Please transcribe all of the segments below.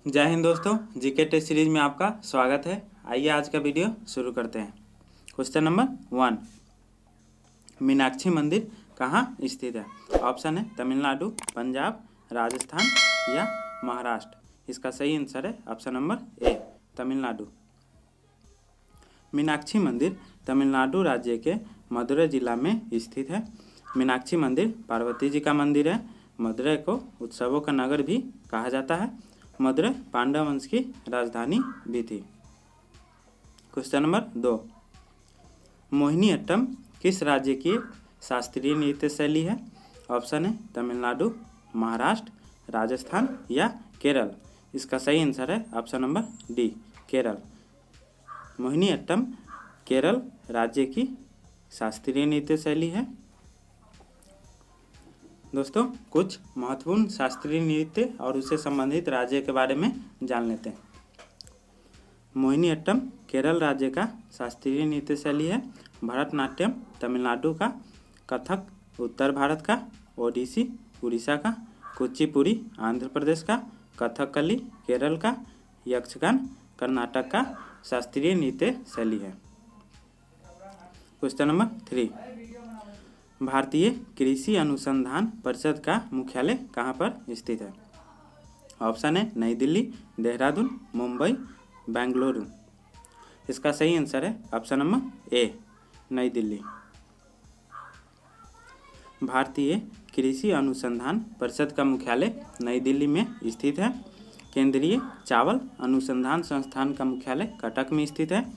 जय हिंद दोस्तों, GK test series में आपका स्वागत है। आइए आज का वीडियो शुरू करते हैं। क्वेश्चन नंबर 1, मीनाक्षी मंदिर कहाँ स्थित है? ऑप्शन है तमिलनाडु, पंजाब, राजस्थान या महाराष्ट्र। इसका सही आंसर है option number A, Tamil Nadu. Meenakshi मंदिर तमिलनाडु राज्य के मदुरै जिला में स्थित है। मीनाक्षी मंदिर पार्वती जी का मंदिर है। मदुरै को उत्सवों का नगर भी कहा जाता है। मदुरै पांडव वंश की राजधानी भी थी। क्वेश्चन नंबर 2, मोहिनीअट्टम किस राज्य की शास्त्रीय नृत्य शैली है? ऑप्शन है तमिलनाडु, महाराष्ट्र, राजस्थान या केरल। इसका सही आंसर है option number D, Kerala. Mohiniyattam Kerala राज्य की शास्त्रीय नृत्य शैली है। दोस्तों, कुछ महत्वपूर्ण शास्त्रीय नृत्य और उससे संबंधित राज्य के बारे में जान लेते हैं। मोहिनीअट्टम केरल राज्य का शास्त्रीय नृत्य शैली है। भरतनाट्यम तमिलनाडु का, कथक उत्तर भारत का, ओडिसी उड़ीसा का, कुचिपुड़ी आंध्र प्रदेश का, कथकली केरल का, यक्षगान कर्नाटक का शास्त्रीय नृत्य शैली है। क्वेश्चन नंबर 3, भारतीय कृषि अनुसंधान परिषद का मुख्यालय कहाँ पर स्थित है? ऑप्शन है नई दिल्ली, देहरादून, मुंबई, बेंगलुरु। इसका सही आंसर है ऑप्शन नंबर ए, नई दिल्ली। भारतीय कृषि अनुसंधान परिषद का मुख्यालय नई दिल्ली में स्थित है। केंद्रीय चावल अनुसंधान संस्थान का मुख्यालय कटक में स्थित है।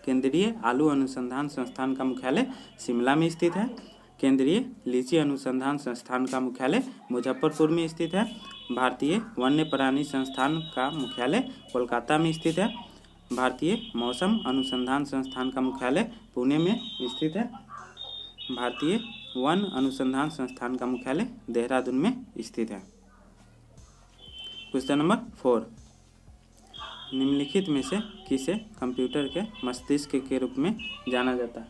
केंद्रीय आलू अनुसंधान संस्थान का मुख्यालय शिमला में स्थित है। केंद्रीय लीची अनुसंधान संस्थान का मुख्यालय मुजफ्फरपुर में स्थित है। भारतीय वन्य प्राणी संस्थान का मुख्यालय कोलकाता में स्थित है। भारतीय मौसम अनुसंधान संस्थान का मुख्यालय पुणे में स्थित है। भारतीय वन अनुसंधान संस्थान का मुख्यालय देहरादून में स्थित है। क्वेश्चन नंबर 4, निम्नलिखित में से किसे कंप्यूटर के मस्तिष्क के रूप में जाना जाता है?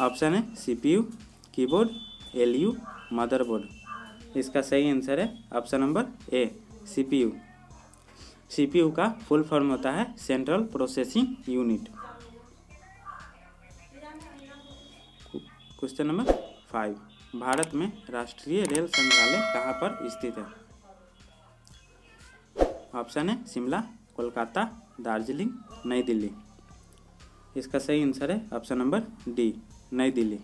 ऑप्शन है सीपीयू, कीबोर्ड, एलयू, मदरबोर्ड। इसका सही आंसर है option number A, CPU. CPU का फुल फॉर्म होता है central processing unit. Question number 5, Bharat में राष्ट्रीय रेल संग्रहालय कहाँ पर स्थित है? ऑप्शन है शिमला, कोलकाता, दार्जिलिंग, नई दिल्ली। इसका सही आंसर है ऑप्शन नंबर डी, नई दिल्ली।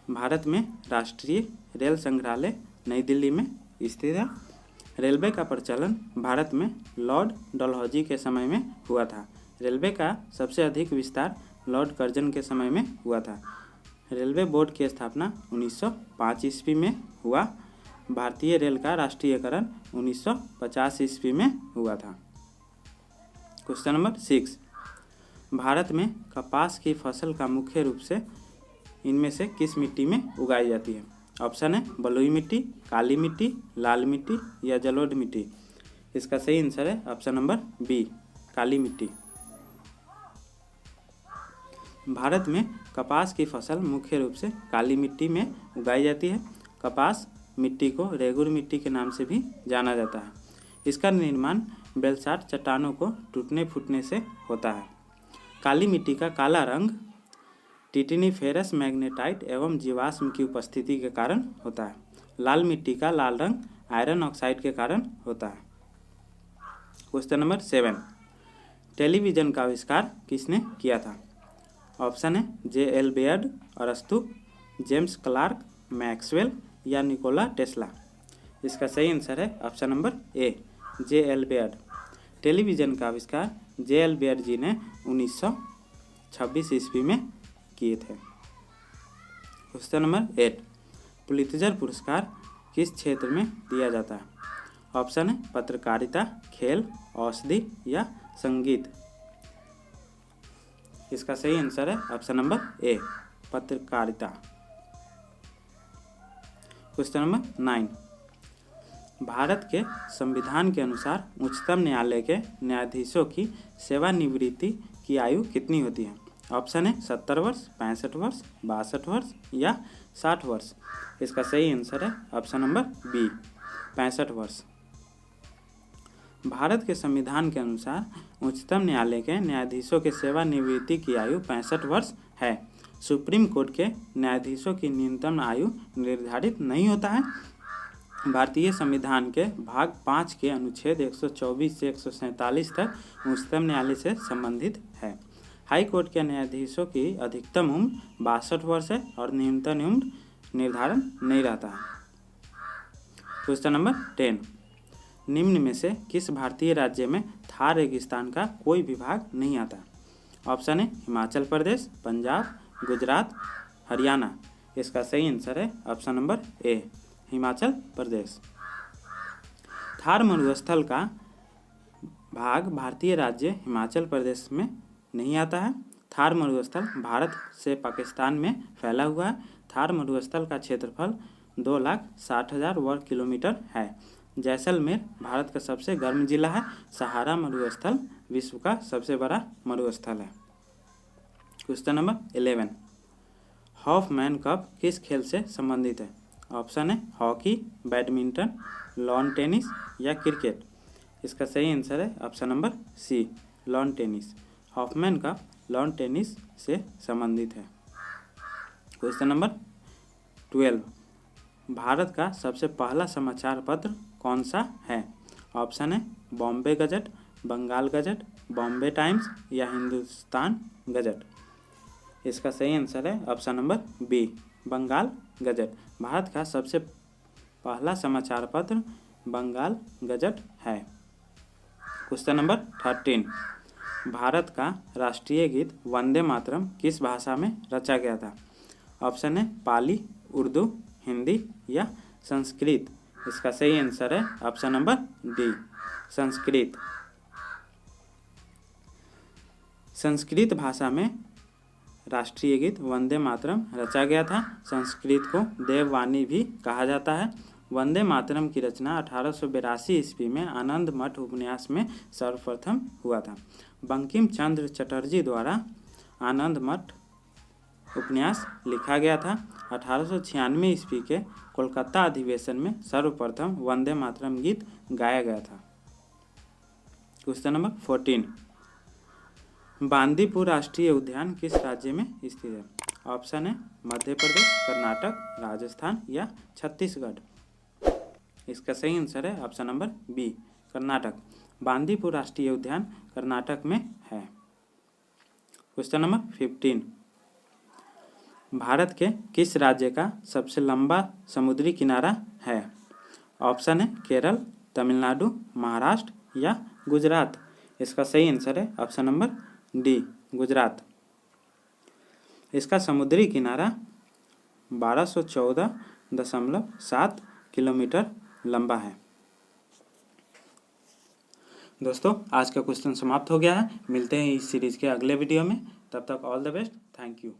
भारत में राष्ट्रीय रेल संग्रहालय नई दिल्ली में स्थित है। रेलवे का प्रचलन भारत में लॉर्ड डलहौजी के समय में हुआ था। रेलवे का सबसे अधिक विस्तार लॉर्ड कर्जन के समय में हुआ था। रेलवे बोर्ड की स्थापना 1905 ईस्वी में हुआ। भारतीय रेल का राष्ट्रीयकरण 1950 ईस्वी में हुआ था। क्वेश्चन नंबर 6, भारत में कपास की फसल का मुख्य रूप से इनमें से किस मिट्टी में उगाई जाती है? ऑप्शन है बलुई मिट्टी, काली मिट्टी, लाल मिट्टी या जलोढ़ मिट्टी। इसका सही आंसर है ऑप्शन नंबर बी, काली मिट्टी। भारत में कपास की फसल मुख्य रूप से काली मिट्टी में उगाई जाती है। कपास मिट्टी को रेगुर मिट्टी के नाम से भी जाना जाता है। इसका निर्माण बेलसाट चट्टानों को टूटने फूटने से होता है। काली मिट्टी का काला रंग टिटेनिफेरस मैग्नेटाइट एवं जीवाश्म की उपस्थिति के कारण होता है। लाल मिट्टी का लाल रंग आयरन ऑक्साइड के कारण होता है। क्वेश्चन नंबर 7, टेलीविज़न का आविष्कार किसने किया था? ऑप्शन है J.L. बेयर्ड, अरस्तु, जेम्स क्लार्क, मैक्सवेल या निकोला टेस्ला। इसका सही आंसर है option number A, J.L. Baird. Television का आविष्कार J.L. बेयर्ड जी ने 1926 ईस्वी में किए थे। क्वेश्चन नंबर 8, पुलित्जर पुरस्कार किस क्षेत्र में दिया जाता है? ऑप्शन है पत्रकारिता, खेल, औषधि या संगीत। इसका सही आंसर है ऑप्शन नंबर ए, पत्रकारिता। क्वेश्चन नंबर 9, भारत के संविधान के अनुसार उच्चतम न्यायालय के न्यायाधीशों की सेवानिवृत्ति की आयु कितनी होती है? ऑप्शन है 70 वर्ष, 65 वर्ष, 62 वर्ष या 60 वर्ष। इसका सही आंसर है ऑप्शन नंबर बी, 65 वर्ष। भारत के संविधान के अनुसार उच्चतम न्यायालय के न्यायाधीशों के सेवानिवृत्ति की आयु 65 वर्ष है। सुप्रीम कोर्ट के न्यायाधीशों की न्यूनतम आयु निर्धारित नहीं होता है। भारतीय संविधान के भाग 5 के अनुच्छेद 124 से 147 तक उच्चतम न्यायालय से संबंधित है। हाई कोर्ट के न्यायाधीशों की अधिकतम उम्र 62 वर्ष है और न्यूनतम उम्र निर्धारण नहीं रहता है। क्वेश्चन नंबर 10, निम्न में से किस भारतीय राज्य में थार रेगिस्तान का कोई विभाग नहीं आता? ऑप्शन है हिमाचल प्रदेश, पंजाब, गुजरात, हरियाणा। इसका सही आंसर है option number A, Himachal Pradesh. Thar मरुस्थल का भाग भारतीय राज्य हिमाचल प्रदेश में नहीं आता है। थार मरुस्थल भारत से पाकिस्तान में फैला हुआ है। थार मरुस्थल का क्षेत्रफल 2,60,000 वर्ग किलोमीटर है। जैसलमेर भारत का सबसे गर्म जिला है। सहारा मरुस्थल विश्व का सबसे बड़ा मरुस्थल है। क्वेश्चन नंबर 11, हॉफमैन कप किस खेल से संबंधित है? ऑप्शन है हॉकी, बैडमिंटन, लॉन टेनिस या क्रिकेट। इसका सही आंसर है option number C, lawn tennis. Hoffman cup lawn tennis से संबंधित है। क्वेश्चन नंबर 12, भारत का सबसे पहला समाचार पत्र कौन सा है? ऑप्शन है Bombay Gazette, Bengal Gazette, Bombay Times या हिंदुस्तान गजट। इसका सही आंसर है option number B, Bengal Gazette. Bharat का सबसे पहला समाचार पत्र बंगाल गजट है। क्वेश्चन नंबर 13, भारत का राष्ट्रीय गीत वंदे मातरम किस भाषा में रचा गया था? ऑप्शन है पाली, उर्दू, हिंदी या संस्कृत। इसका सही आंसर है option number D, Sanskrit. Sanskrit भाषा में राष्ट्रीय गीत वंदे मातरम रचा गया था। संस्कृत को देववाणी भी कहा जाता है। वंदे मातरम की रचना 1882 ईस्वी में आनंद मठ उपन्यास में सर्वप्रथम हुआ था। बंकिम चंद्र चटर्जी द्वारा आनंद मठ उपन्यास लिखा गया था। 1896 ईस्वी के कोलकाता अधिवेशन में सर्वप्रथम वंदे मातरम गीत गाया गया था। क्वेश्चन नंबर 14, बांदीपुर राष्ट्रीय उद्यान किस राज्य में स्थित है? ऑप्शन है मध्य प्रदेश, कर्नाटक, राजस्थान या छत्तीसगढ़। इसका सही आंसर है option number B, Karnataka. Bandipur राष्ट्रीय उद्यान कर्नाटक में है। क्वेश्चन नंबर 15, भारत के किस राज्य का सबसे लंबा समुद्री किनारा है? ऑप्शन है केरल, तमिलनाडु, महाराष्ट्र या गुजरात। इसका सही आंसर है ऑप्शन नंबर डी, गुजरात। इसका समुद्री किनारा 1214.7 किलोमीटर लंबा है। दोस्तों, आज का क्वेश्चन समाप्त हो गया है। मिलते हैं इस सीरीज के अगले वीडियो में। तब तक all the best. Thank you.